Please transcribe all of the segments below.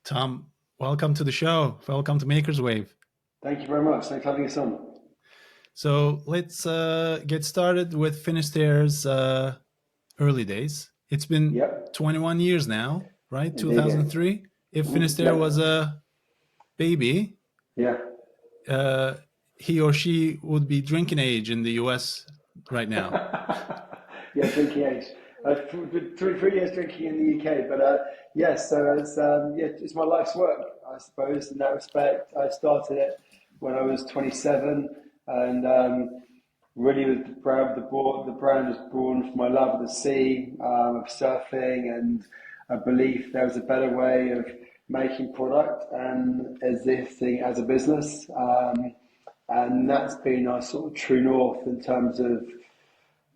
Tom, welcome to the show. Welcome to Maker's Wave. Thank you very much. Thanks for having us on. So let's get started with Finisterre's early days. It's been Yep, 21 years now, right? indeed. 2003. If Finisterre was Yep, a baby, yeah. uh, he or she would be drinking age in the US right now. Yeah, drinking age. 3 years drinking in the UK, but yes, so it's my life's work, I suppose, in that respect. I started it when I was 27, and really the brand was born from my love of the sea, of surfing, and a belief there was a better way of making product and existing as a business. And that's been our sort of true north in terms of,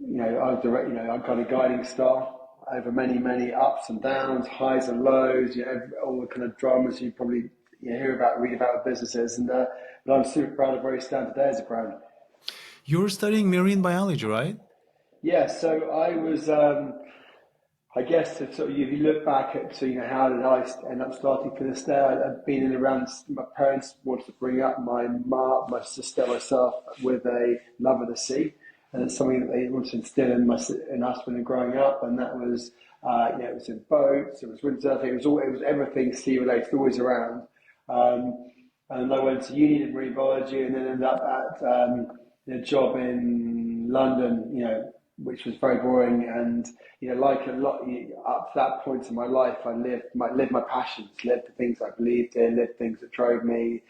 I've got a guiding star over many, many ups and downs, highs and lows, all the kind of dramas you probably hear about, read about with businesses. But I'm super proud of where we stand today as a brand. You're studying marine biology, right? Yeah, so I was, I guess, if you look back at, how did I end up starting for this day? I'd been in around, my parents wanted to bring up my mom, my sister, myself with a love of the sea. And it's something that they wanted to instill in us when we were growing up. And that was, it was in boats, it was windsurfing, it was everything sea related, always around. And I went to uni in marine biology and then ended up at a job in London, which was very boring. And like a lot, up to that point in my life, I lived my passions, lived the things I believed in, lived things that drove me,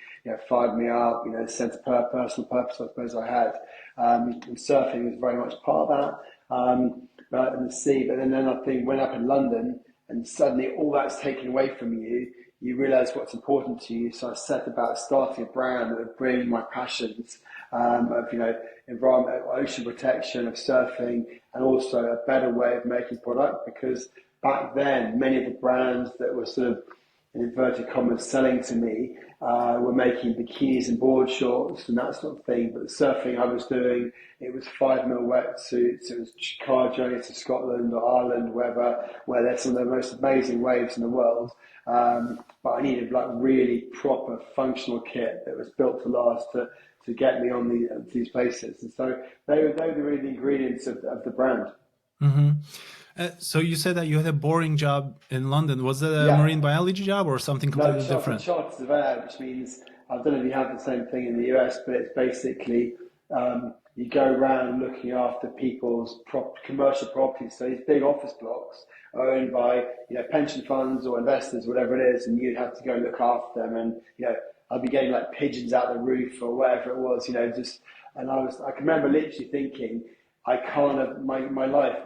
fired me up, a sense of personal purpose I suppose I had. And surfing was very much part of that. Right in the sea, but then I think went up in London, and suddenly all that's taken away from you. You realise what's important to you. So I set about starting a brand that would bring my passions of environment, ocean protection, of surfing, and also a better way of making product. Because back then, many of the brands that were sort of in inverted commas selling to me were making bikinis and board shorts and that sort of thing. But the surfing I was doing, it was 5 mil wetsuits. It was car journeys to Scotland or Ireland, where there's some of the most amazing waves in the world. But I needed like really proper functional kit that was built to last to get me on these places. And so they were really the ingredients of the brand. Mm-hmm. So you said that you had a boring job in London. Was that a marine Yeah. biology job or something No, completely chartered different? chartered surveyor, which means I don't know if you have the same thing in the US, but it's basically you go around looking after people's commercial properties. So these big office blocks are owned by pension funds or investors, whatever it is, and you'd have to go and look after them. And I'd be getting like pigeons out the roof or whatever it was, just. And I can remember literally thinking, I can't have my life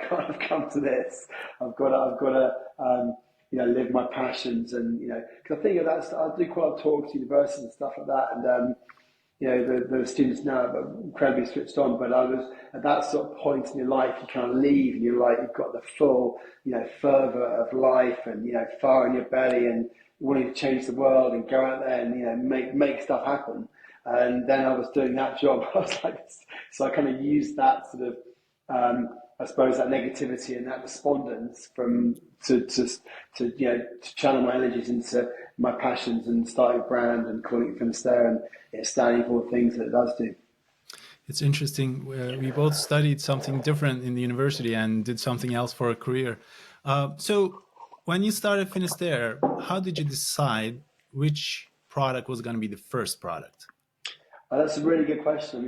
can't have come to this. I've got to live my passions, and because I think that's I do quite a lot of talks to universities and stuff like that, and the students now are incredibly switched on. But I was at that sort of point in your life, you kind of leave, and you're like you've got the full fervor of life, and fire in your belly, and wanting to change the world and go out there and make stuff happen. And then I was doing that job. I was like, so I kind of used that sort of, I suppose, that negativity and that despondence to channel my energies into my passions and starting a brand and calling it Finisterre, and it's standing for the things that it does do. It's interesting. We both studied something different in the university and did something else for a career. So when you started Finisterre, how did you decide which product was going to be the first product? That's a really good question. I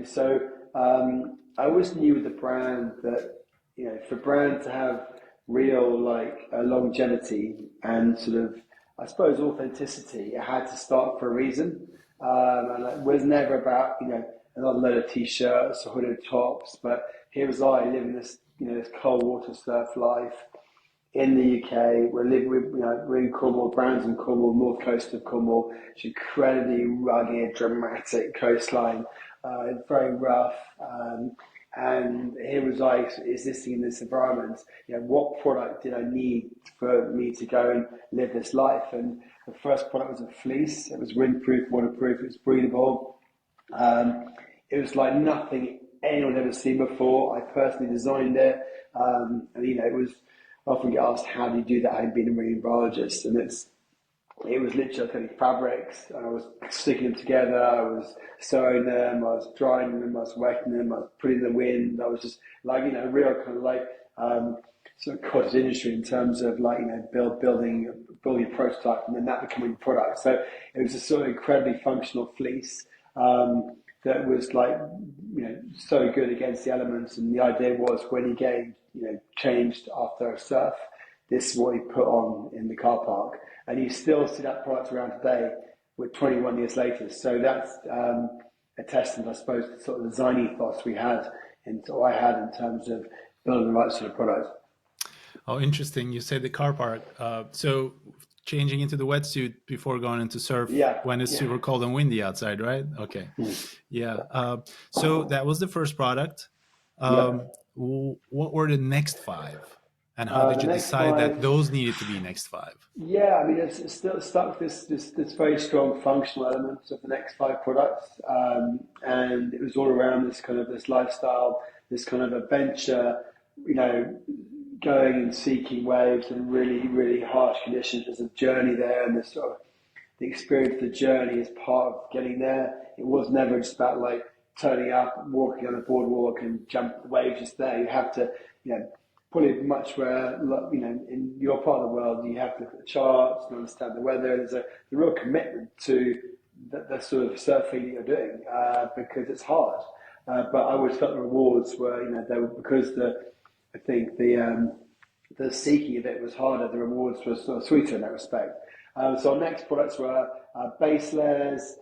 mean, I always knew with the brand that for brand to have real longevity and sort of, I suppose, authenticity, it had to start for a reason. And it was never about another load of t-shirts or hooded tops, but here was I living this this cold water surf life in the UK. We're in Cornwall, Brandon, Cornwall, north coast of Cornwall. It's incredibly rugged, dramatic coastline. It's very rough. And here was I existing in this environment. What product did I need for me to go and live this life? And the first product was a fleece. It was windproof, waterproof. It was breathable. It was like nothing anyone had ever seen before. I personally designed it. And it was, I often get asked, how do you do that? I've been a marine biologist, and it was literally like fabrics, and I was sticking them together. I was sewing them. I was drying them. I was wetting them. I was putting them in the wind. I was just like, real kind of like sort of cottage industry in terms of like, building a prototype and then that becoming product. So it was a sort of incredibly functional fleece that was like, so good against the elements. And the idea was when he gained, changed after a surf, this is what he put on in the car park. And you still see that product around today with 21 years later. So that's a testament, I suppose, to sort of the design ethos we had or I had in terms of building the right sort of product. Oh, interesting. You said the car park. So changing into the wetsuit before going into surf when it's super cold and windy outside, right? Okay. Yeah. So that was the first product. What were the next five? And how did you decide that those needed to be next five? Yeah, I mean, it's still stuck this very strong functional element of the next five products. And it was all around this lifestyle, this kind of adventure, going and seeking waves in really, really harsh conditions. There's a journey there, and the experience of the journey is part of getting there. It was never just about like turning up, walking on a boardwalk and jump the waves just there. You have to, probably much where, in your part of the world, you have to look at the charts and understand the weather. There's a real commitment to the sort of surfing that you're doing because it's hard. But I always felt the rewards were, they were because I think the seeking of it was harder. The rewards were sort of sweeter in that respect. So our next products were base layers,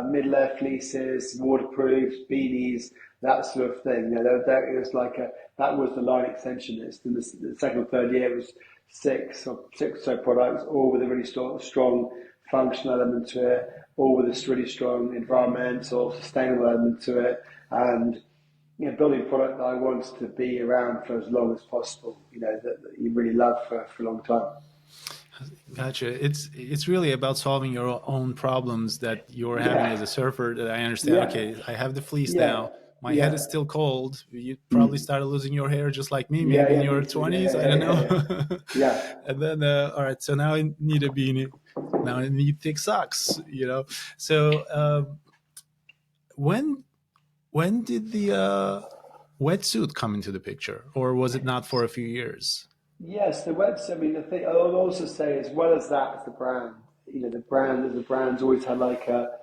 mid-layer fleeces, waterproofs, beanies, that sort of thing. It was like that was the line extension list. In the second or third year, it was six or so products, all with a really strong functional element to it, all with a really strong environmental, sustainable element to it, and building a product that I want to be around for as long as possible. That you really love for a long time. Gotcha. It's really about solving your own problems that you're having as a surfer. That I understand. Okay, I have the fleece now. My head is still cold. You probably started losing your hair just like me, maybe in your 20s. I don't know. And then, all right, so now I need a beanie. Now I need thick socks. So when did the wetsuit come into the picture, or was it not for a few years? Yes, the website. I mean, the thing I'll also say, as well as that, as the brand, the brand's always had like a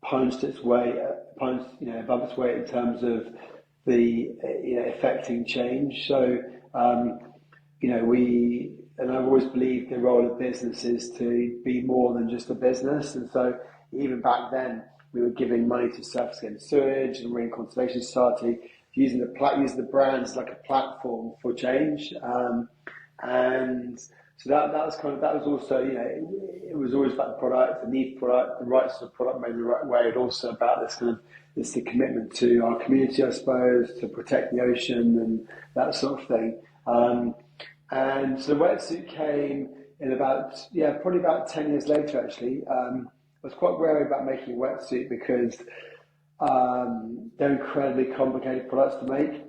punched its way, above its weight in terms of the affecting change. So, and I've always believed the role of business is to be more than just a business. And so, even back then, we were giving money to Surfers Against Sewage and Marine Conservation Society, using the brand as like a platform for change, and so that was also it was always about the product, the need product, the right sort of product made the right way, and also about the commitment to our community, I suppose, to protect the ocean and that sort of thing. And so the wetsuit came in probably about 10 years later actually. I was quite wary about making a wetsuit because they're incredibly complicated products to make.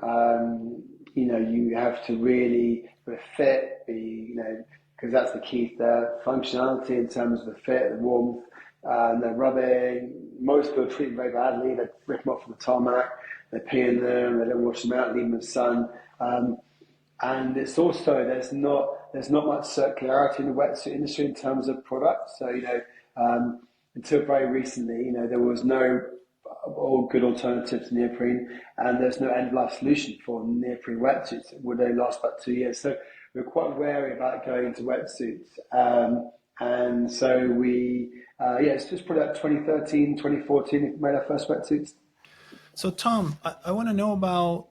You have to really fit, because that's the key there. Functionality in terms of the fit, the warmth, and the rubbing. Most people treat them very badly. They rip them off from the tarmac, they pee in them, they don't wash them out, leave them in the sun. And it's also there's not much circularity in the wetsuit industry in terms of products. So until very recently, there was no all good alternatives to neoprene, and there's no end-of-life solution for neoprene wetsuits. It would only last about 2 years. So we're quite wary about going into wetsuits. And so it's just probably about 2013, 2014, we made our first wetsuits. So Tom, I want to know about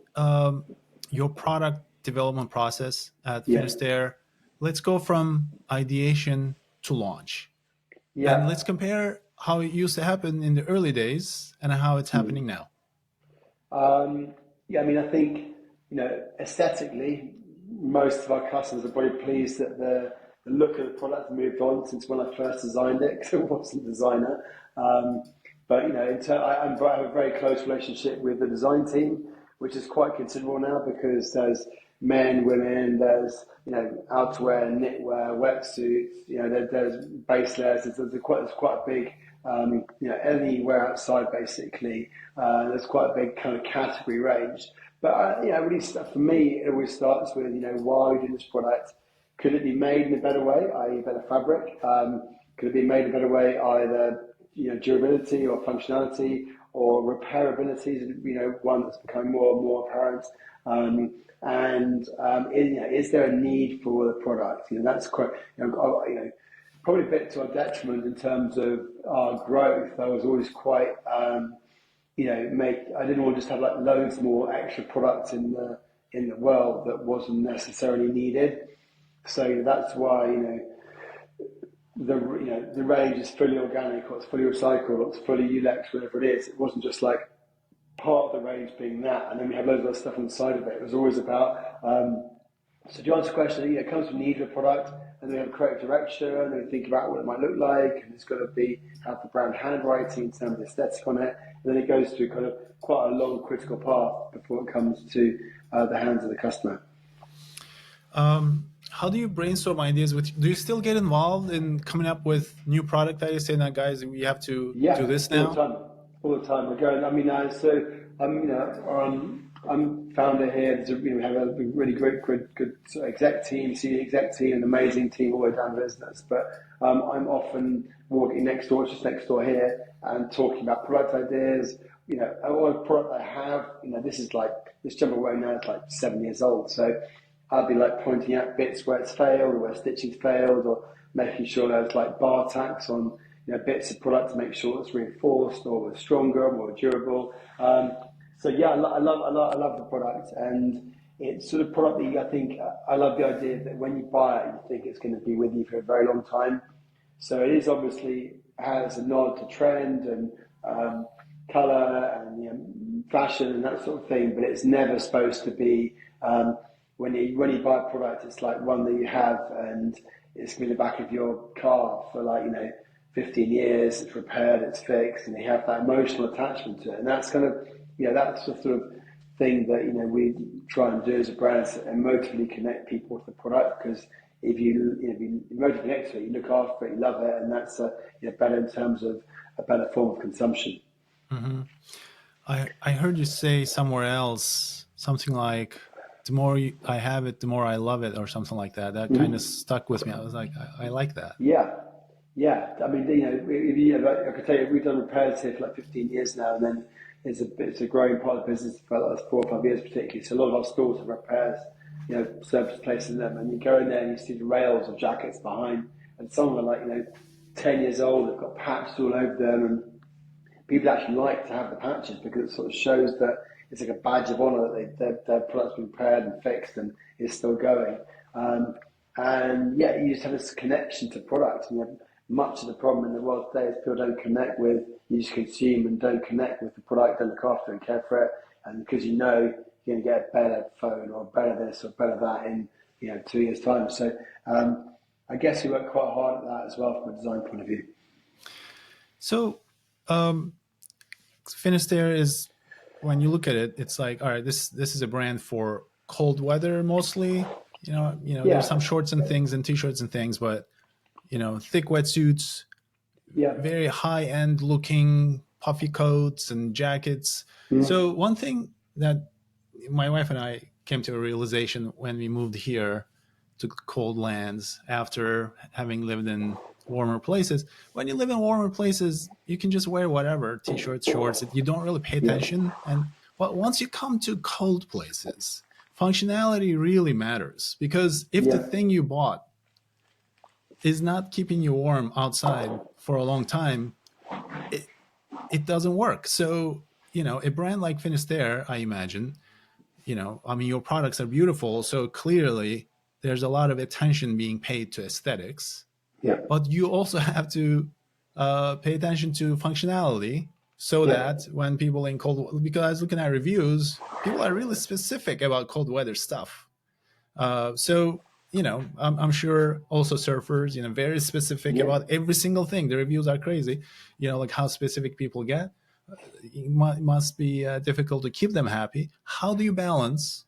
your product development process at Finisterre. Let's go from ideation to launch. And let's compare how it used to happen in the early days and how it's happening now. I think, aesthetically, most of our customers are probably pleased that the look of the product has moved on since when I first designed it, because it wasn't a designer. But, I have a very close relationship with the design team, which is quite considerable now because there's men, women. There's outerwear, knitwear, wetsuits. There's base layers. There's quite a big anywhere outside basically. There's quite a big kind of category range. But really for me, it always starts with why are we doing this product? Could it be made in a better way, i.e., better fabric? Could it be made in a better way, either durability or functionality or repairability? One that's becoming more and more apparent. Is there a need for the product? That's quite probably a bit to our detriment in terms of our growth. I was always quite I didn't want to just have like loads more extra products in the world that wasn't necessarily needed. So that's why the range is fully organic, or it's fully recycled, or it's fully Ulex, whatever it is. It wasn't just like part of the range being that, and then we have loads of other stuff on the side of it. It was always about. So to answer the question, it comes from need of a product, and then we have a creative direction, and then we think about what it might look like, and it's got to have the brand handwriting in terms of aesthetic on it, and then it goes through kind of quite a long critical path before it comes to the hands of the customer. How do you brainstorm ideas? Do you still get involved in coming up with new product that you say, "Now, guys, we have to do this now"? All the time. We're going. I'm founder here. We have a really good exec team, senior exec team, an amazing team all the way down the business. But I'm often walking next door, just next door here, and talking about product ideas. What product I have. This jumper wearing now is like 7 years old, so I'll be like pointing out bits where it's failed, or where stitching's failed, or making sure there's like bar tacks on bits of product to make sure it's reinforced or it's stronger, more durable. I love the product, and it's sort of product that I think I love the idea that when you buy it, you think it's going to be with you for a very long time. So it is obviously has a nod to trend and color and fashion and that sort of thing, but it's never supposed to be. When you buy a product, it's like one that you have, and it's going to be in the back of your car for 15 years. It's repaired, it's fixed, and you have that emotional attachment to it. And that's kind of that's the sort of thing that we try and do as a brand, emotionally connect people with the product. Because if you emotionally connect to it, you look after it, you love it, and that's better in terms of a better form of consumption. Mm-hmm. I heard you say somewhere else something like, the more I have it, the more I love it, or something like that. That kind of stuck with me. I was like, I like that. Yeah. I mean, I could tell you, we've done repairs here for like 15 years now, and then it's a growing part of the business for the last 4 or 5 years, particularly. So a lot of our stores have repairs, service places in them, and you go in there and you see the rails or jackets behind, and some of them are like 10 years old. They've got patches all over them, and people actually like to have the patches because it sort of shows that it's like a badge of honor that their product's been repaired and fixed and is still going. You just have this connection to products. And much of the problem in the world today is people don't connect with, you just consume and don't connect with the product, don't look after and care for it. And because you're going to get a better phone or better this or better that in 2 years' time. So I guess we work quite hard at that as well from a design point of view. So Finisterre is, when you look at it, it's like, all right, this is a brand for cold weather mostly. There's some shorts and things and t-shirts and things, but thick wetsuits, very high-end looking puffy coats and jackets. Mm-hmm. So one thing that my wife and I came to a realization when we moved here to cold lands after having lived in warmer places. When you live in warmer places, you can just wear whatever, t-shirts, shorts. You don't really pay attention. But once you come to cold places, functionality really matters, because if the thing you bought is not keeping you warm outside for a long time, it doesn't work. So, a brand like Finisterre, I imagine, your products are beautiful. So clearly there's a lot of attention being paid to aesthetics. Yeah. But you also have to pay attention to functionality, so that when people in cold, because I was looking at reviews, people are really specific about cold weather stuff. I'm sure also surfers, very specific about every single thing. The reviews are crazy, like how specific people get. It must be difficult to keep them happy. How do you balance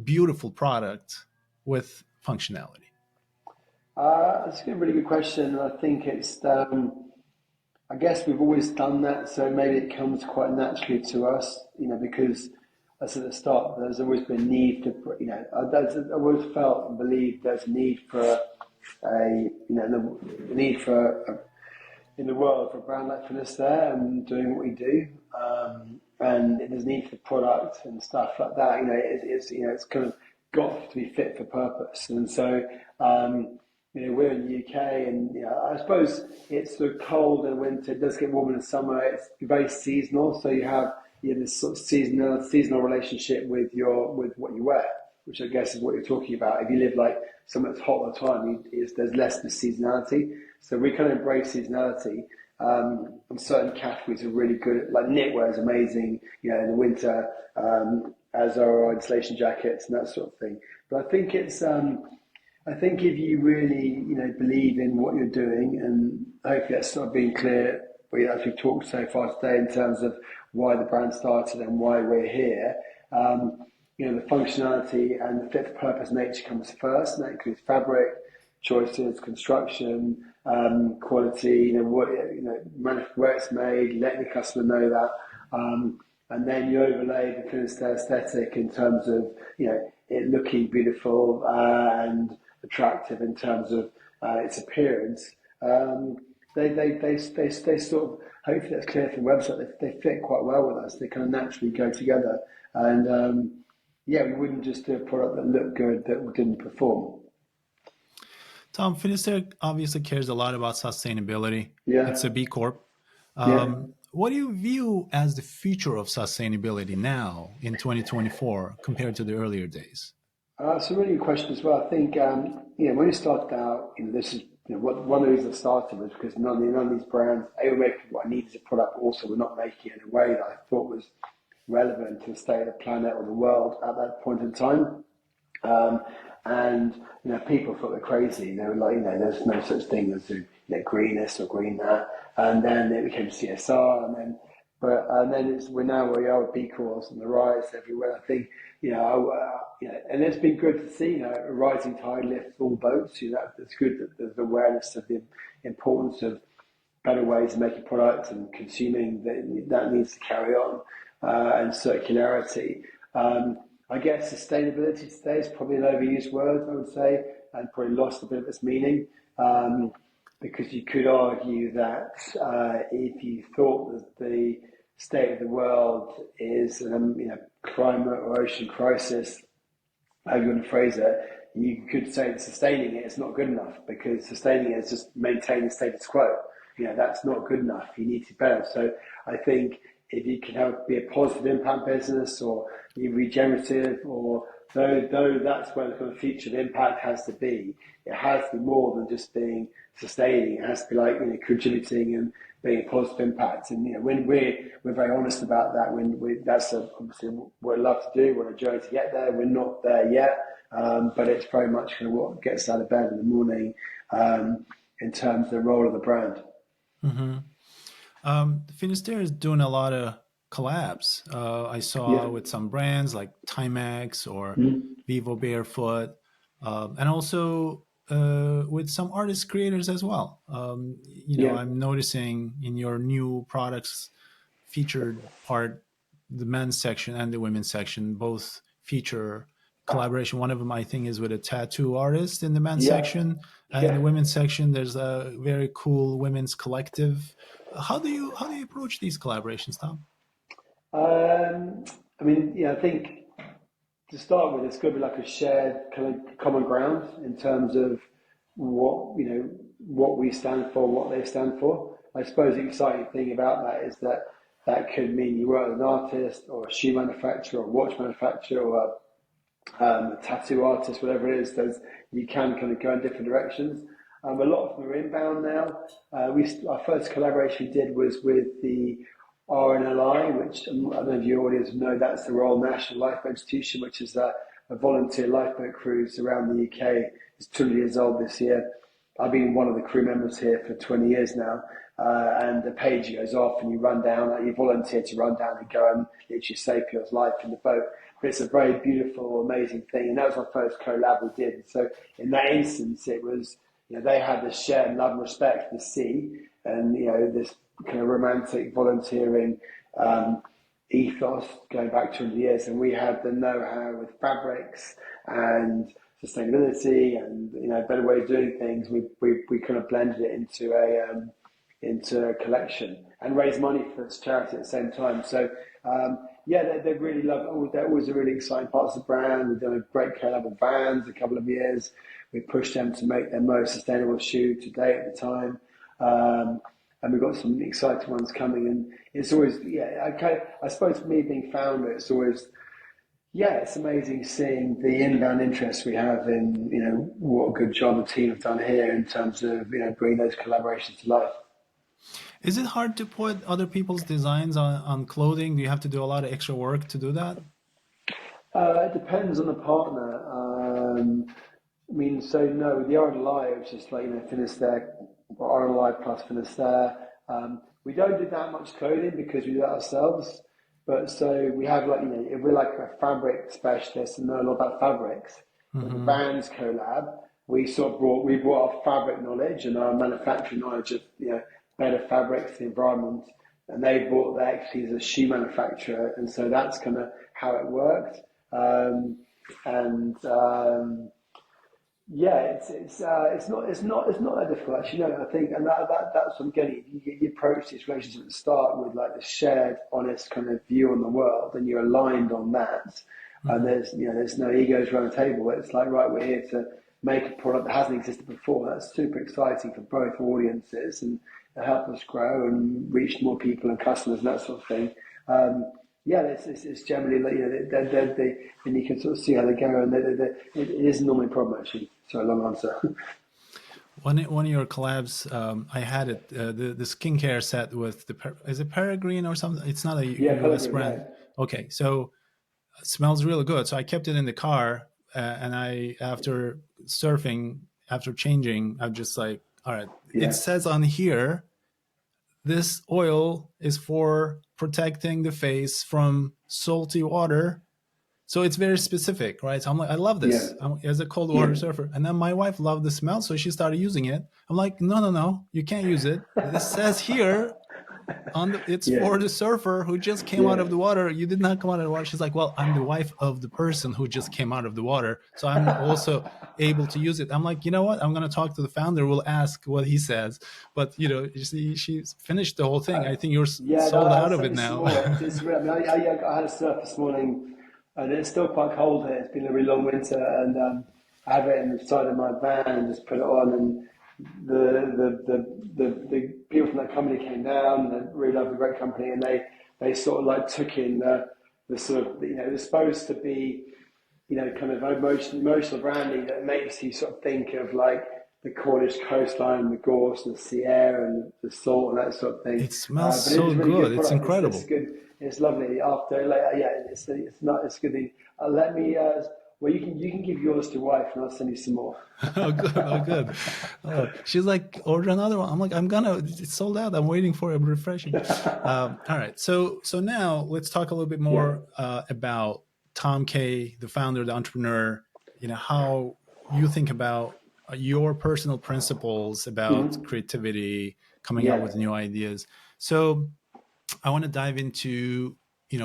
beautiful product with functionality? That's a really good question. And I think it's, I guess we've always done that, so maybe it comes quite naturally to us, because as at the start, there's always been a need to, I've always felt and believed there's a need for the need for in the world for a brand like Finisterre and doing what we do, and there's need for product and stuff like that. It's kind of got to be fit for purpose, and so. We're in the UK, and I suppose it's sort of cold in winter. It does get warm in the summer. It's very seasonal, so you have this sort of seasonal relationship with what you wear, which I guess is what you're talking about. If you live like somewhere that's hot all the time, there's less of a seasonality. So we kind of embrace seasonality. And certain categories are really good. Like knitwear is amazing, in the winter, as are our insulation jackets and that sort of thing. But I think if you really, believe in what you're doing, and hopefully that's sort of been clear as we've talked so far today in terms of why the brand started and why we're here, the functionality and the fit for purpose nature comes first, and that includes fabric, choices, construction, quality, where it's made, letting the customer know that, and then you overlay the Finisterre aesthetic in terms of, it looking beautiful and attractive in terms of its appearance. They sort of, hopefully that's clear from the website, they fit quite well with us. They kind of naturally go together. And we wouldn't just do a product that looked good that didn't perform. Tom, Finisterre obviously cares a lot about sustainability. Yeah. It's a B-Corp. Yeah. What do you view as the future of sustainability now in 2024 compared to the earlier days? It's a really good question as well. I think, when we started out, this is, one of the reasons I started was because none of these brands, they were making what I needed as a product, but also were not making it in a way that I thought was relevant to the state of the planet or the world at that point in time. And people thought they're crazy. They were like, there's no such thing as green this or green that. And then it became CSR, and then we're now where we are with B-Corps and the rise everywhere. I think and it's been good to see a rising tide lifts all boats. It's good that there's awareness of the importance of better ways of making products and consuming that needs to carry on, and circularity. I guess sustainability today is probably an overused word, I would say, and probably lost a bit of its meaning, because you could argue that if you thought that the state of the world is climate or ocean crisis, how you want to phrase it, you could say that sustaining it is not good enough, because sustaining it is just maintaining status quo. That's not good enough. You need to be better. So I think if you can be a positive impact business, or be regenerative, or though that's where the kind of future of impact has to be. It has to be more than just being sustaining. It has to be like contributing and being a positive impact. And when we're very honest about that, that's obviously what we love to do. We're on a journey to get there. We're not there yet, but it's very much kind of what gets out of bed in the morning, in terms of the role of the brand. Mm-hmm. Finisterre is doing a lot of collabs. I saw with some brands like Timex or Vivo Barefoot, and also with some artist creators as well. I'm noticing in your new products featured part, the men's section and the women's section both feature collaboration. One of them, I think, is with a tattoo artist in the men's section, and in the women's section, there's a very cool women's collective. How do you approach these collaborations, Tom? I think to start with, it's got to be like a shared kind of common ground in terms of what we stand for, what they stand for. I suppose the exciting thing about that is that could mean you work with an artist or a shoe manufacturer or a watch manufacturer or a tattoo artist, whatever it is. You can kind of go in different directions. A lot of them are inbound now. Our first collaboration we did was with the RNLI, which I don't know if your audience know, that's the Royal National Lifeboat Institution, which is a volunteer lifeboat cruise around the UK. It's 200 years old this year. I've been one of the crew members here for 20 years now, and the page goes off and you run down, you volunteer to run down and go and literally save people's life in the boat. but it's a very beautiful, amazing thing. And that was our first collab we did. So in that instance, it was, they had this shared love and respect for the sea, and this kind of romantic volunteering ethos going back 200 years, and we had the know-how with fabrics and sustainability and better way of doing things. We kind of blended it into a collection and raised money for this charity at the same time. So they really love it. They're always a really exciting parts of the brand. We've done a great collab with Vans a couple of years. We pushed them to make their most sustainable shoe to date at the time. And we've got some exciting ones coming, and it's always, I suppose for me being founder, it's always, it's amazing seeing the inbound interest we have in, what a good job the team have done here in terms of, bringing those collaborations to life. Is it hard to put other people's designs on clothing? Do you have to do a lot of extra work to do that? It depends on the partner. No, the RLI, which is like, Finisterre, or RLI plus Finisterre. We don't do that much clothing because we do that ourselves. But so we have if we're like a fabric specialist and know a lot about fabrics, with the Vans collab, we brought our fabric knowledge and our manufacturing knowledge of, better fabrics, the environment, and they brought their expertise as a shoe manufacturer. And so that's kind of how it worked. It's not that difficult actually. No, I think, and that's what I'm getting. You approach this relationship at the start with like the shared, honest kind of view on the world, and you're aligned on that. And there's no egos around the table. It's like, right, we're here to make a product that hasn't existed before. That's super exciting for both audiences and help us grow and reach more people and customers and that sort of thing. It's generally and you can sort of see how they go, and it isn't normally a problem actually. So a long answer. One of your collabs, I had it, the skincare set with is it Peregrine or something? It's not a US brand. Yeah. Okay, so it smells really good. So I kept it in the car, and after surfing, after changing, I'm just like, all right, it says on here, this oil is for protecting the face from salty water. So it's very specific, right? So I'm like, I love this. As a cold water surfer. And then my wife loved the smell, so she started using it. I'm like, no, you can't use it. This says here, it's for the surfer who just came out of the water. You did not come out of the water. She's like, well, I'm the wife of the person who just came out of the water, so I'm also able to use it. I'm like, you know what? I'm going to talk to the founder. We'll ask what he says. But she's finished the whole thing. I think you're sold out of it now. I had a surf this morning, and it's still quite cold here. It's been a really long winter, and I have it inside of my van and just put it on, and the people from that company came down, and they really loved the great company, and they sort of like took in the sort of, it's supposed to be, kind of emotional branding that makes you sort of think of like the Cornish coastline, the gorse, and the sea air, and the salt, and that sort of thing. It smells so really good. It's incredible. It's good. It's lovely. After, it's good. Let me. Well, you can give yours to wife, and I'll send you some more. Oh, good. She's like, order another one. I'm like, it's sold out. I'm waiting for it. I'm refreshing. All right. So now let's talk a little bit more about Tom Kay, the founder, the entrepreneur. How you think about your personal principles about creativity, coming up with new ideas. So I want to dive into,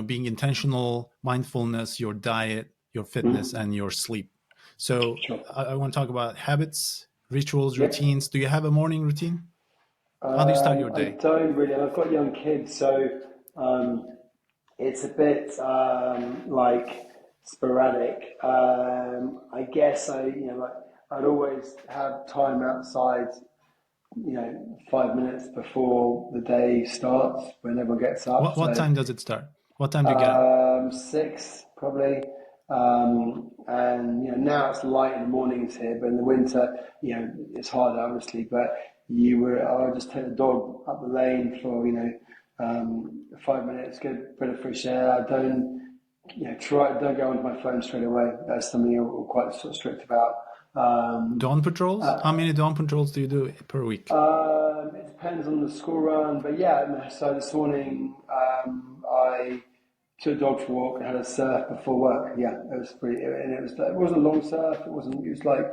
being intentional, mindfulness, your diet, your fitness, and your sleep. So I want to talk about habits, rituals, routines. Do you have a morning routine? How do you start your day? I don't really. I've got young kids, so it's a bit like sporadic. I guess I'd always have time outside, 5 minutes before the day starts when everyone gets up. What time does it start? What time do you get up? 6 probably. And now it's light in the mornings here, but in the winter, it's harder obviously. But I would just take the dog up the lane for 5 minutes, get a bit of fresh air. I don't don't go onto my phone straight away. That's something I'm quite sort of strict about. Dawn patrols? How many dawn patrols do you do per week? It depends on the school run, but so this morning I took the dog for a walk and had a surf before work. Yeah, it was pretty, and it wasn't a long surf. It was like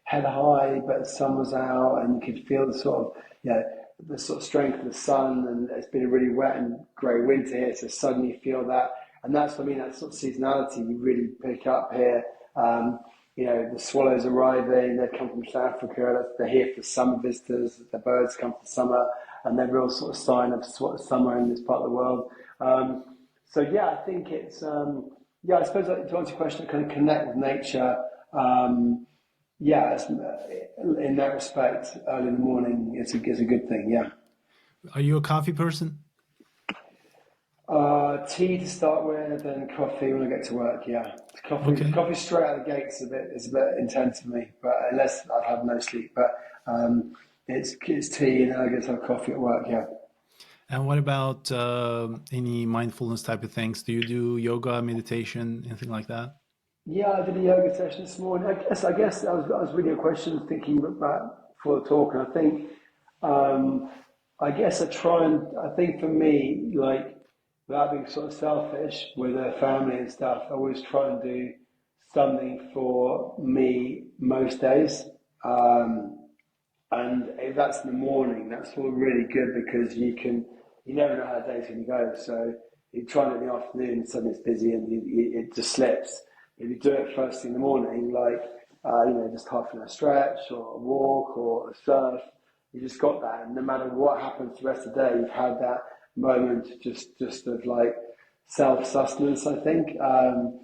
head high, but the sun was out, and you could feel the sort of, the sort of strength of the sun. And it's been a really wet and grey winter here, so suddenly you feel that, and that's what I mean. That sort of seasonality you really pick up here. The swallows arriving. They come from South Africa. They're here for summer visitors. The birds come for summer, and they're real sort of sign of summer in this part of the world. So yeah, I think it's I suppose to answer your question, kind of connect with nature. In that respect, early in the morning, it's a good thing. Yeah. Are you a coffee person? Tea to start with, then coffee when I get to work. Yeah, Okay. coffee straight out of the gates is a bit intense for me. But unless I've had no sleep, but it's tea, and then I get to have coffee at work. Yeah. And what about any mindfulness type of things? Do you do yoga, meditation, anything like that? Yeah, I did a yoga session this morning. I guess I was reading a question thinking about for the talk, and I think I guess I think for me, like, without being sort of selfish with a family and stuff, I always try and do something for me most days. And if that's in the morning, that's all really good because you never know how the day's going to go. So you try it in the afternoon, suddenly it's busy and it just slips. If you do it first thing in the morning, like, just half an hour stretch or a walk or a surf, you just got that. And no matter what happens the rest of the day, you've had that moment just of like self-sustenance, I think. And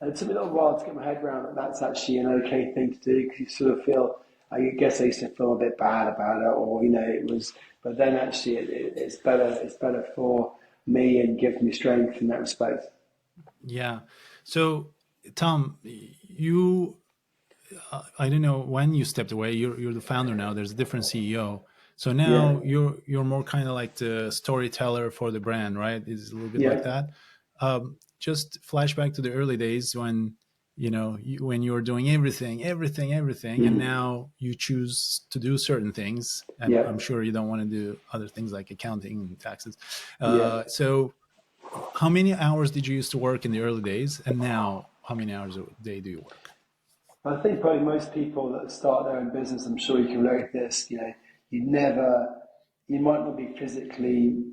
it took me a little while to get my head around that that's actually an okay thing to do because you sort of feel, I guess I used to feel a bit bad about it, or it was, but then actually it's better for me and gives me strength in that respect. Yeah. So, Tom, I don't know when you stepped away. You're the founder now. There's a different CEO. So Yeah, now you're more kind of like the storyteller for the brand, right? It's a little bit like yeah, that. Just flashback to the early days when when you were doing everything, and mm, now you choose to do certain things, and yeah, I'm sure you don't want to do other things like accounting and taxes. yeah. So, how many hours did you used to work in the early days, and now how many hours a day do you work? I think probably most people that start their own business, I'm sure you can relate to this, you never, you might not be physically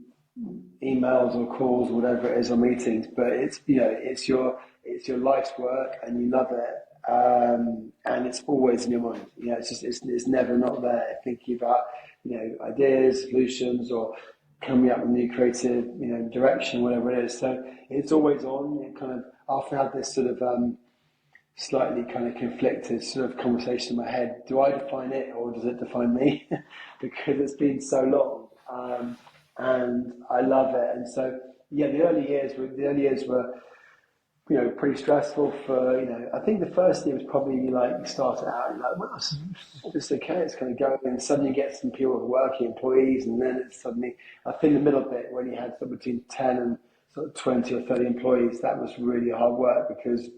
emails or calls, whatever it is, or meetings, but it's your life's work and you love it, and it's always in your mind. It's never not there. Thinking about ideas, solutions, or coming up with new creative direction, whatever it is. So it's always on. It kind of after I had this sort of slightly kind of conflicted sort of conversation in my head. Do I define it or does it define me? Because it's been so long, and I love it. And so, yeah, the early years were pretty stressful for, I think the first year was probably like you started out, you're like, well, it's okay, it's kind of going, and suddenly you get some people working, employees, and then it's suddenly, I think the middle bit when you had sort of between 10 and sort of 20 or 30 employees, that was really hard work because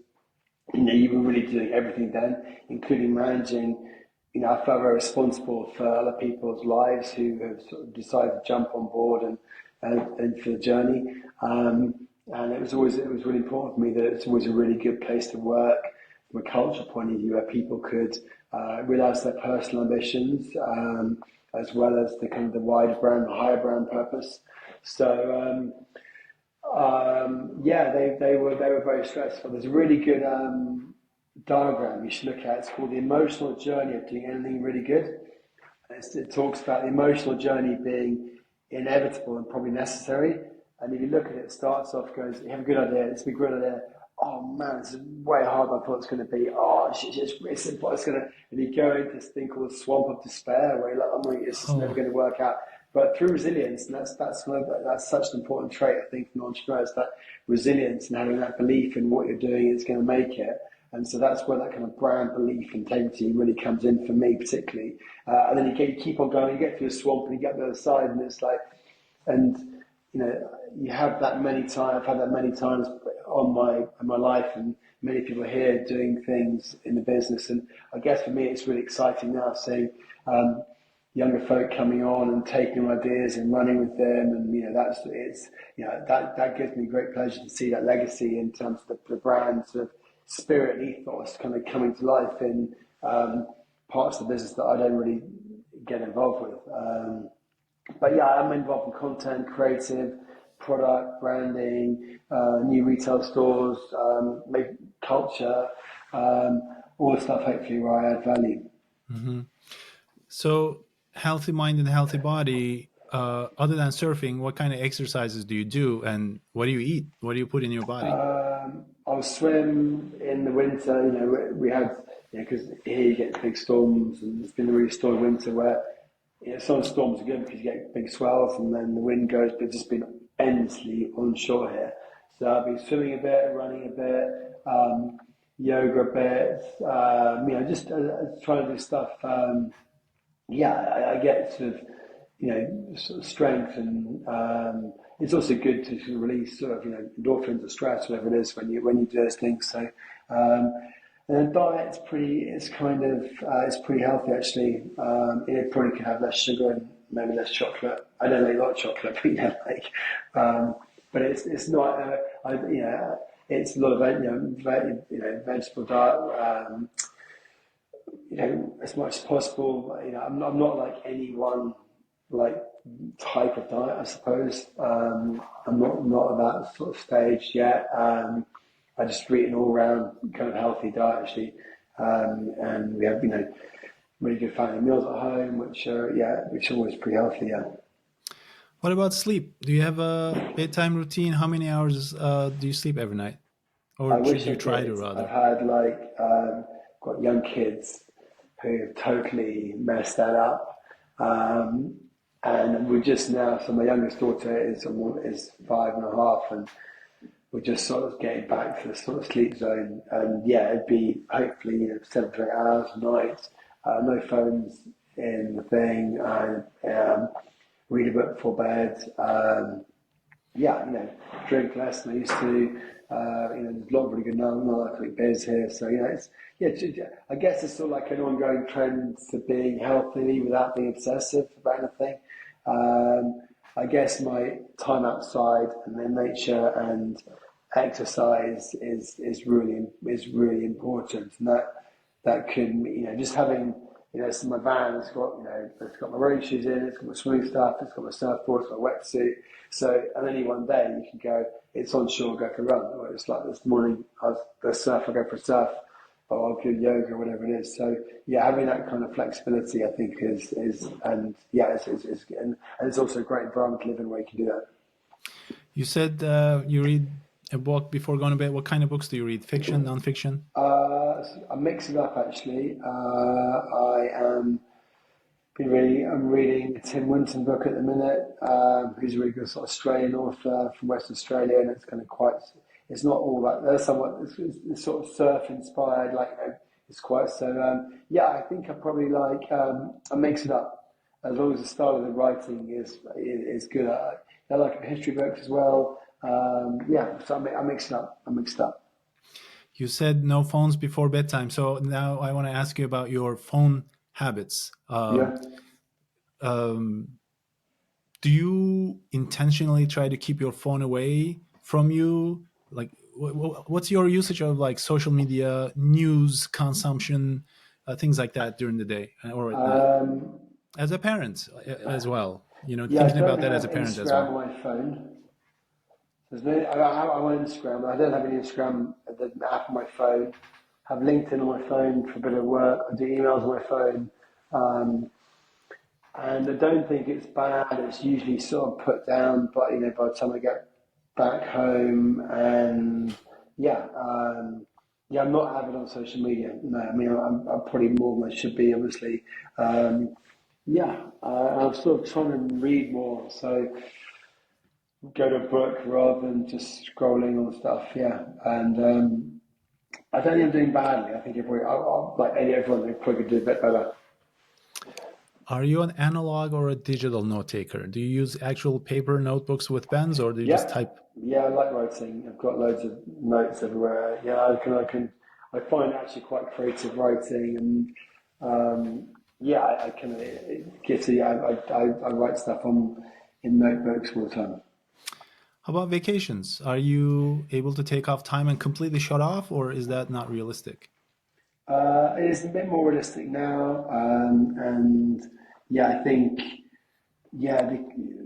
you were really doing everything then, including managing. I felt very responsible for other people's lives who have sort of decided to jump on board and for the journey. And it was really important for me that it's always a really good place to work from a cultural point of view where people could realize their personal ambitions, as well as the kind of the wider brand, the higher brand purpose. So yeah, they were very stressful. There's a really good diagram you should look at. It's called the emotional journey of doing anything really good. It talks about the emotional journey being inevitable and probably necessary. And if you look at it, it starts off, goes, you have a good idea, it's a good idea. Oh man, this is way harder than I thought it's going to be. Oh, it's simple. It's going to, and you go into this thing called the swamp of despair, where you're like, oh my, it's just never Oh, going to work out. But through resilience, and that's such an important trait, I think, from entrepreneurs, that resilience and having that belief in what you're doing is going to make it. And so that's where that kind of brand belief, integrity really comes in for me, particularly. And then you keep on going, you get through the swamp, and you get to the other side, and it's like, and you have that many times. I've had that many times in my life, and many people here doing things in the business. And I guess for me, it's really exciting now seeing younger folk coming on and taking ideas and running with them, and that gives me great pleasure to see that legacy in terms of the brand sort of spirit and ethos kind of coming to life in parts of the business that I don't really get involved with. But yeah, I'm involved in content, creative, product, branding, new retail stores, culture, all the stuff hopefully where I add value. Hmm. So, healthy mind and healthy body. Other than surfing, what kind of exercises do you do, and what do you eat? What do you put in your body? I'll swim in the winter. We had, because here you get big storms, and it's been a really stormy winter where, some storms are good because you get big swells and then the wind goes, but it's just been endlessly onshore here. So I've been swimming a bit, running a bit, yoga a bit, just trying to do stuff. I get sort of, sort of strength, and it's also good to sort of release sort of, endorphins or stress, whatever it is, when you do those things. So, and then diet's it's pretty healthy actually. It probably could have less sugar and maybe less chocolate. I don't really like chocolate, but but it's not. It's a lot of vegetable diet. As much as possible. I'm not like any one like type of diet, I suppose. I'm not at that sort of stage yet. I just eat an all-round kind of healthy diet actually, and we have really good family meals at home, which are always pretty healthy. Yeah. What about sleep? Do you have a bedtime routine? How many hours do you sleep every night, I or should wish I you try to did. I've rather? had got young kids who have totally messed that up. And we're just now, so my youngest daughter is 5.5, and we're just sort of getting back to the sort of sleep zone. And yeah, it'd be hopefully 7 to 8 hours a night, no phones in the thing, and read a book before bed. Drink less than I used to. There's a lot of really good non-alcoholic beers here, so I guess it's sort of like an ongoing trend to being healthy without being obsessive about anything. I guess my time outside and then nature and exercise is really important, and that can just having so my van has got it's got my running shoes in, it's got my swimming stuff, it's got my surfboard, it's got my wetsuit. So and any one day you can go, it's on shore, go for a run. Or it's like this morning I was the surf, I go for a surf, or I'll do yoga or whatever it is. So yeah, having that kind of flexibility I think is and yeah, and it's also a great environment to live in where you can do that. You said you read a book before going to bed. What kind of books do you read? Fiction, nonfiction? I mix it up actually. I'm reading a Tim Winton book at the minute, who's a really good sort of Australian author from Western Australia, and it's kind of it's not all that, there's it's sort of surf inspired, it's quite, so, I think I probably I mix it up, as long as the style of the writing is good. I like history books as well, so I mix it up, You said no phones before bedtime. So now I want to ask you about your phone habits. Yeah. Do you intentionally try to keep your phone away from you? Like, what's your usage of like social media, news consumption, things like that during the day or at night? Um, As a parent as well, yeah, I thinking don't about that as have a parent as Instagram well. on my phone. I'm on Instagram. I don't have any Instagram, the app on my phone. I have LinkedIn on my phone for a bit of work. I do emails on my phone. Um, and I don't think it's bad. It's usually sort of put down, but by the time I get back home, and I'm not avid on social media. No, I mean I'm probably more than I should be, obviously. Um, I'm sort of trying to read more, so go to a book rather than just scrolling on stuff. Yeah, and I don't think I'm doing badly. I think like everyone, they probably could do a bit better. Are you an analog or a digital note taker? Do you use actual paper notebooks with pens, or do you just Yeah, type? yeah, I like writing. I've got loads of notes everywhere. Yeah, I find actually quite creative writing, and Yeah, I kind of get to. I write stuff on in notebooks all the time. How about vacations? Are you able to take off time and completely shut off, or is that not realistic? It is a bit more realistic now, and yeah, I think yeah,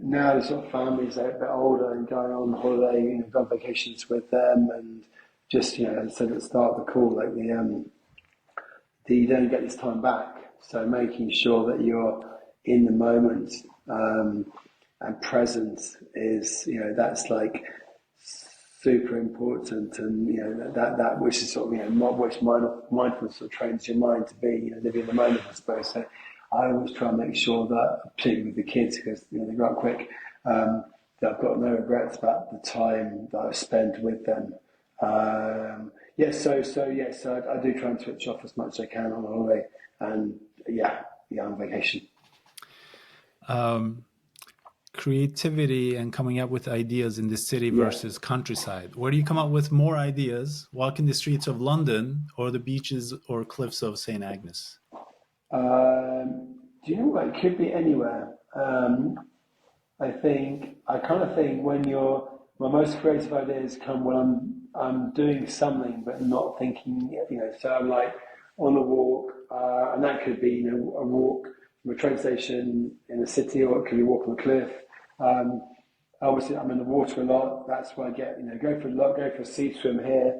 now the sort of families are a bit older and going on holiday, go on vacations with them, and just as I said at the start of the call, like you don't get this time back. So making sure that you're in the moment and present is, that's like super important, and that which is sort of which mindfulness sort of trains your mind to be living in the moment, I suppose. So I always try and make sure that, particularly with the kids, because they grow up quick, that I've got no regrets about the time that I've spent with them. So I do try and switch off as much as I can on holiday, and on vacation. Um, Creativity and coming up with ideas in the city Yeah. versus countryside. Where do you come up with more ideas? Walking the streets of London or the beaches or cliffs of St. Agnes? Do you know what? It could be anywhere. I kind of think when my most creative ideas come when I'm doing something but not thinking. So I'm like on a walk, and that could be a walk from a train station in a city, or it could be a walk on a cliff. Um, Obviously, I'm in the water a lot. That's why I get go for a sea swim here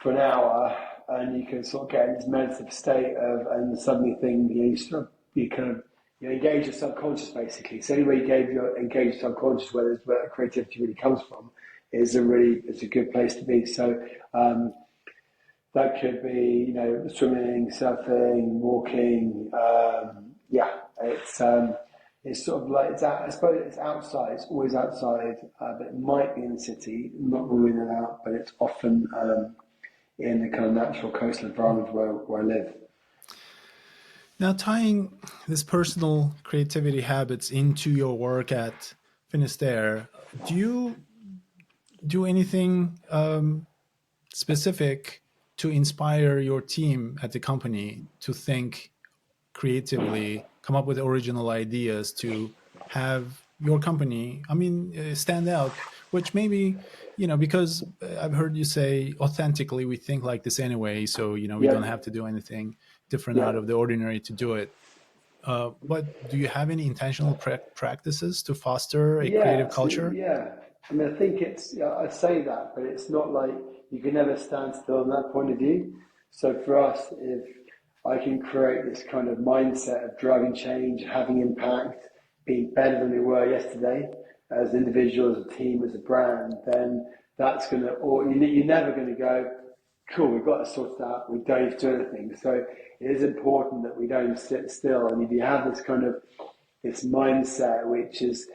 for an hour, and you can sort of get in this meditative state of, and suddenly you kind of engage your subconscious basically. So anyway, engage your subconscious, where creativity really comes from, it's a good place to be. So that could be swimming, surfing, walking. It's sort of like I suppose it's outside. It's always outside, but it might be in the city. I'm not ruling it out, but it's often in the kind of natural coastal environment where I live. Now, tying this personal creativity habits into your work at Finisterre, do you do anything specific to inspire your team at the company to think creatively, come up with original ideas to have your company, stand out, which maybe, because I've heard you say authentically, we think like this anyway. So, we Yeah, don't have to do anything different yeah. out of the ordinary to do it. But do you have any intentional practices to foster a Yeah, creative absolutely. culture? Yeah. I mean, I think I say that, but it's not like you can never stand still in that point of view. So for us, if I can create this kind of mindset of driving change, having impact, being better than we were yesterday as an individual, as a team, as a brand, then that's going to, or you're never going to go, cool, we've got to sort it out, we don't have to do anything. So it is important that we don't sit still. And if you have this mindset, which is,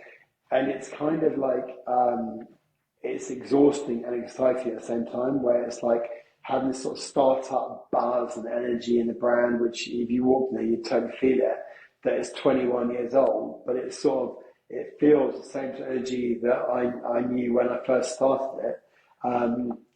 and it's kind of like, it's exhausting and exciting at the same time, where it's like having this sort of startup buzz and energy in the brand, which if you walk there, you totally feel it, that it's 21 years old, but it's sort of, it feels the same energy that I knew when I first started it,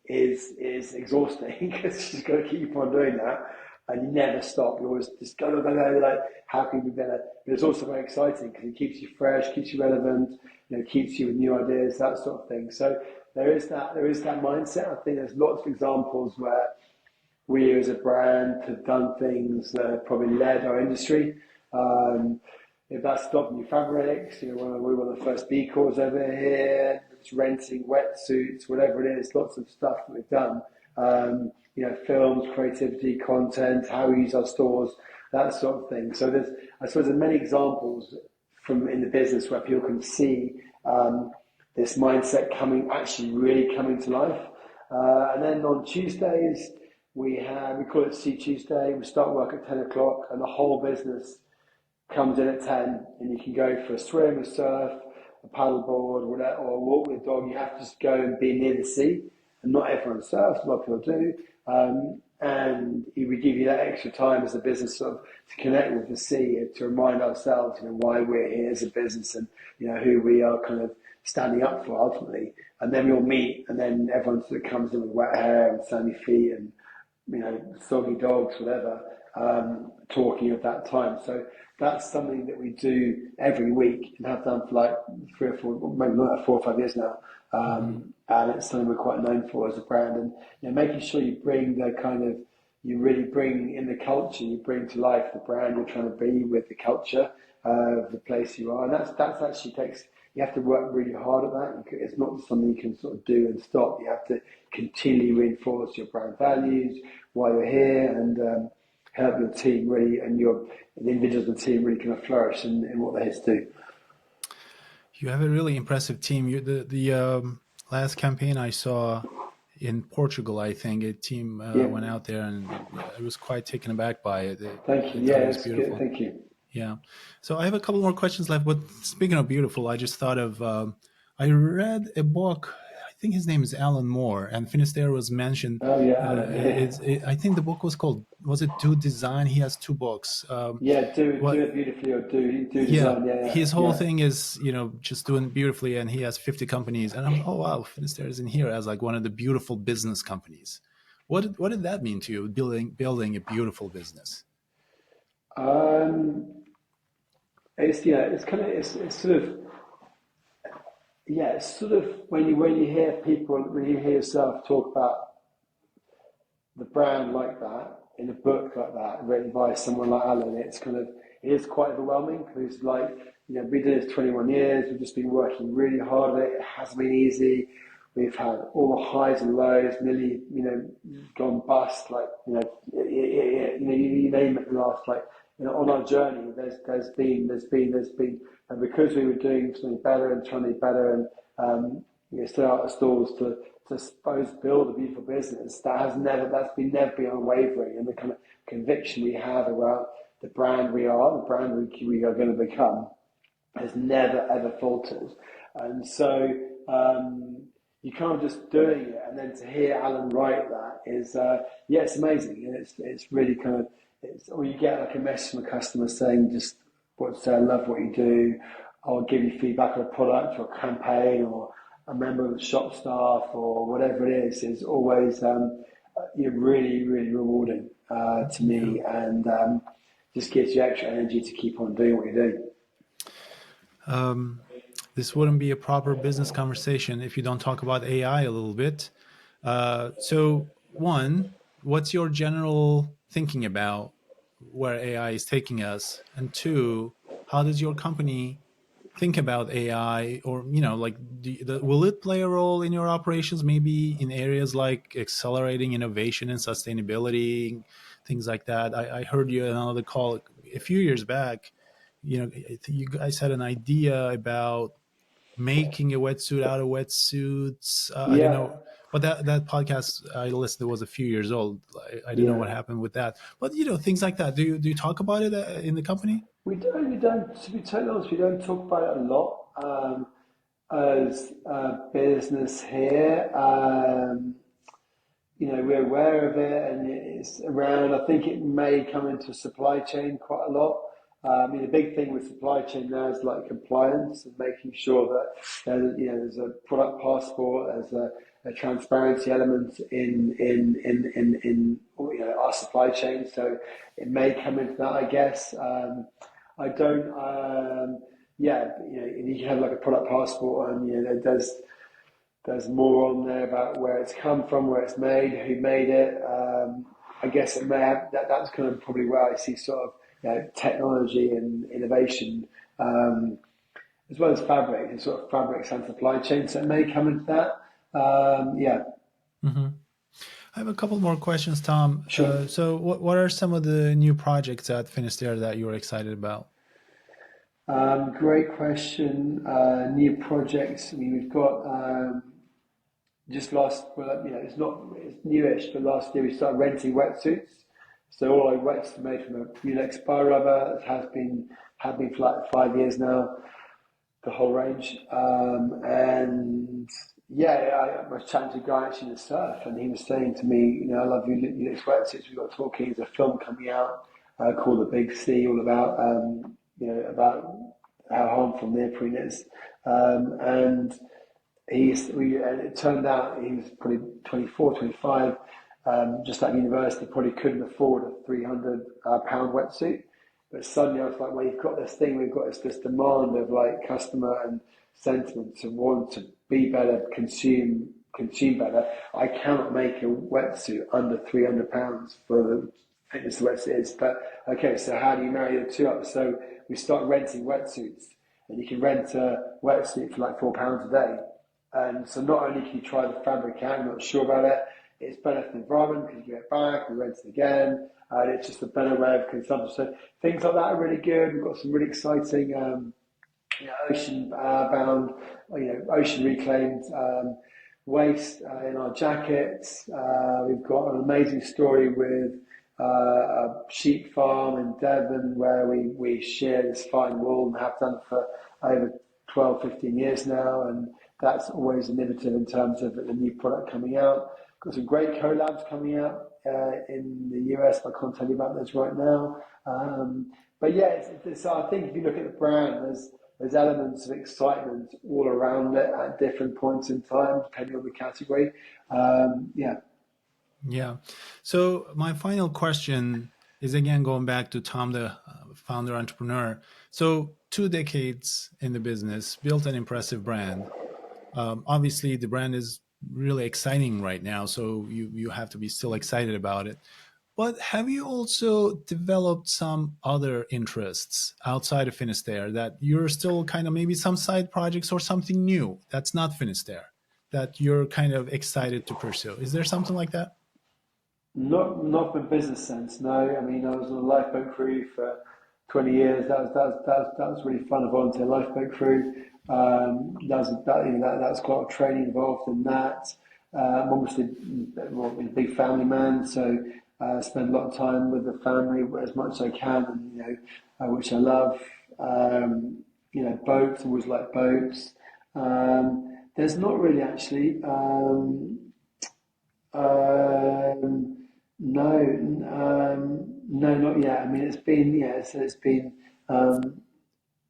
is exhausting because you just got to keep on doing that and you never stop. You always just go, like, how can we be better? But it's also very exciting because it keeps you fresh, keeps you relevant, keeps you with new ideas, that sort of thing. So there is that mindset. I think there's lots of examples where we as a brand have done things that have probably led our industry. If that's Stop New Fabrics, we were one of the first B-Corps over here, it's renting wetsuits, whatever it is, lots of stuff that we've done. Films, creativity, content, how we use our stores, that sort of thing. So I suppose there's many examples from in the business where people can see this mindset really coming to life. And then on Tuesdays, we call it See Tuesday. We start work at 10 o'clock and the whole business comes in at 10, and you can go for a swim, a surf, a paddleboard, or a walk with a dog. You have to just go and be near the sea, and not everyone surfs, a lot of people do. And we give you that extra time as a business sort of to connect with the sea, to remind ourselves, why we're here as a business and, who we are kind of standing up for ultimately. And then we all meet, and then everyone sort of comes in with wet hair and sandy feet and, soggy dogs, whatever, talking of that time. So that's something that we do every week and have done for like 3 or 4, maybe not 4 or 5 years now. And it's something we're quite known for as a brand. And making sure you bring the kind of, you really bring in the culture, you bring to life the brand you're trying to be with the culture of the place you are. And that's actually takes, you have to work really hard at that. It's not just something you can sort of do and stop. You have to continually reinforce your brand values, why you're here, and help your team really, and the individuals of the team really kind of flourish in what they're here to do. You have a really impressive team. The last campaign I saw in Portugal, I think a team went out there, and I was quite taken aback by it. Thank you. I Yeah, thought it was that's beautiful. good. Thank you. Yeah. So I have a couple more questions left. But speaking of beautiful, I just thought of, I read a book. I think his name is Alan Moore, and Finisterre was mentioned. Oh yeah. I think the book was called, was it Do Design? He has 2 books. Yeah, do What? it beautifully or do Yeah. design. His whole Yeah. thing is, just doing beautifully, and he has 50 companies. And I'm like, oh wow, Finisterre is in here as like one of the beautiful business companies. What did that mean to you, building a beautiful business? It's kind of it's sort of it's sort of when you hear people, when you hear yourself talk about the brand like that in a book like that written by someone like Alan, it is quite overwhelming because like we've been doing this 21 years. We've just been working really hard at it. It hasn't been easy. We've had all the highs and lows, nearly gone bust. Like you name it. The last on our journey, there's been, and because we were doing something better and trying to be better and still out of stalls to suppose build a beautiful business that's never been unwavering, and the kind of conviction we have around the brand we are, the brand we are going to become, has never ever faltered. And so you kind of just doing it, and then to hear Alan write that is it's amazing, and it's really kind of or you get like a message from a customer saying just I love what you do, I'll give you feedback on a product or a campaign or a member of the shop staff or whatever it is always really, really rewarding to me, and just gives you extra energy to keep on doing what you do. This wouldn't be a proper business conversation if you don't talk about AI a little bit. So one, what's your general thinking about where AI is taking us? And two, how does your company think about AI, or will it play a role in your operations, maybe in areas like accelerating innovation and sustainability, things like that? I heard you on another call a few years back. You guys had an idea about making a wetsuit out of wetsuits. I don't Yeah, know, but that podcast I listened, was a few years old. I don't know what yeah. happened with that, but things like that. Do you talk about it in the company? We don't, to be totally honest, we don't talk about it a lot as a business here. We're aware of it and it's around. I think it may come into supply chain quite a lot. The big thing with supply chain now is like compliance and making sure that there's a product passport, there's a transparency element in our supply chain. So it may come into that, I guess. I don't. You can have like a product passport, and there's more on there about where it's come from, where it's made, who made it. I guess it may have, that's kind of probably where I see sort of technology and innovation, as well as fabric and sort of fabrics and supply chain. So it may come into that. Mm-hmm. I have a couple more questions, Tom. Sure. So what are some of the new projects at Finisterre that you're excited about? Great question. New projects. I mean, we've got just it's newish, but last year we started renting wetsuits. So all our wetsuits are made from a Mulex spy rubber. It have been for like 5 years now, the whole range. And I was chatting to a guy actually in the surf, and he was saying to me, I love Mulex wetsuits. We've got talking. There's a film coming out called The Big Sea, all about about how harmful neoprene is, and it turned out he was probably 24, 25. just at university, probably couldn't afford a £300 wetsuit. But suddenly I was like, well, you've got this thing, we've got this demand of like customer and sentiment to want to be better, consume better. I cannot make a wetsuit under £300 for the fitness the wetsuit is. But okay, so how do you marry the two up? So we start renting wetsuits, and you can rent a wetsuit for like £4 a day. And so not only can you try the fabric out, you're not sure about it, it's better for the environment because you get it back, we rent it again, and it's just a better way of consumption. So things like that are really good. We've got some really exciting ocean bound, ocean reclaimed waste in our jackets. We've got an amazing story with a sheep farm in Devon where we share this fine wool and have done for over 12, 15 years now. And that's always innovative in terms of the new product coming out. Got some great collabs coming out in the US. I can't tell you about those right now. But yeah, I think if you look at the brand, there's elements of excitement all around it at different points in time, depending on the category. Yeah. Yeah. So my final question is again going back to Tom, the founder entrepreneur. So 2 decades in the business, built an impressive brand. Obviously, the brand is really exciting right now, so you have to be still excited about it. But have you also developed some other interests outside of Finisterre that you're still kind of maybe some side projects or something new that's not Finisterre that you're kind of excited to pursue? Is there something like that? Not in business sense, no. I mean, I was on a lifeboat crew for 20 years. That was really fun. A volunteer lifeboat crew. That's quite a lot of training involved in that. I'm obviously a big family man, so spend a lot of time with the family as much as I can, and which I love. Boats, always like boats. There's not really actually. No, no, not yet. I mean, it's been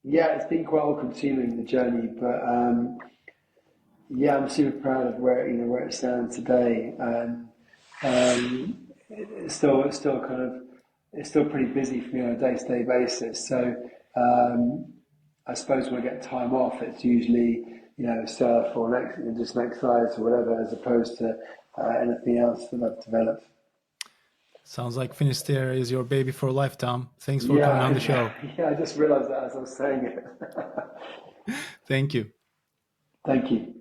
it's been quite all-consuming, the journey, but I'm super proud of where it stands today, and it's still pretty busy for me on a day-to-day basis. So I suppose when I get time off, it's usually surf or just an exercise or whatever, as opposed to anything else that I've developed. Sounds like Finisterre is your baby for life, Tom. Thanks for coming on the show. Yeah, I just realized that as I was saying it. Thank you. Thank you.